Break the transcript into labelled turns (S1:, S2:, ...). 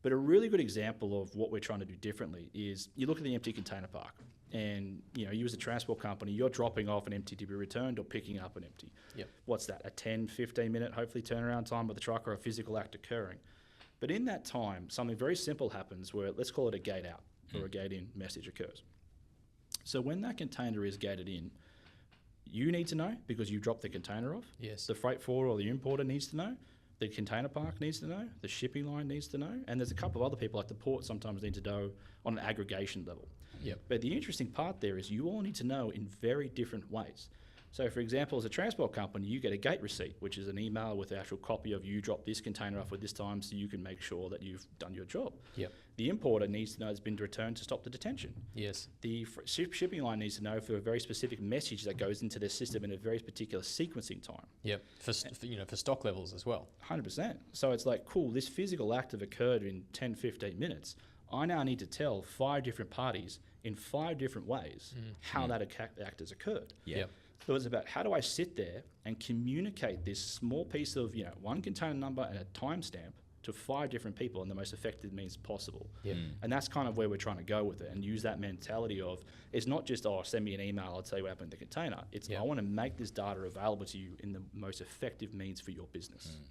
S1: But a really good example of what we're trying to do differently is you look at the empty container park, and you as a transport company, you're dropping off an empty to be returned or picking up an empty.
S2: Yep.
S1: What's that? A 10, 15 minute, hopefully turnaround time with the truck or a physical act occurring. But in that time, something very simple happens where, let's call it a gate out or a gate in message occurs. So when that container is gated in, you need to know because you dropped the container off.
S2: Yes.
S1: The freight forwarder or the importer needs to know. The container park needs to know. The shipping line needs to know. And there's a couple of other people like the port sometimes need to know on an aggregation level.
S2: Yep.
S1: But the interesting part there is you all need to know in very different ways. So for example, as a transport company, you get a gate receipt, which is an email with the actual copy of you dropped this container off at this time so you can make sure that you've done your job.
S2: Yep.
S1: The importer needs to know it's been returned to stop the detention.
S2: Yes.
S1: The shipping line needs to know for a very specific message that goes into their system in a very particular sequencing time.
S2: Yep. For stock levels as well.
S1: 100%. So it's like, cool, this physical act have occurred in 10, 15 minutes. I now need to tell 5 different parties in 5 different ways how that act has occurred.
S2: Yep.
S1: So it's about how do I sit there and communicate this small piece of, one container number and a timestamp to 5 different people in the most effective means possible.
S2: Yep.
S1: And that's kind of where we're trying to go with it and use that mentality of, it's not just, send me an email, I'll tell you what happened in the container. It's, I want to make this data available to you in the most effective means for your business.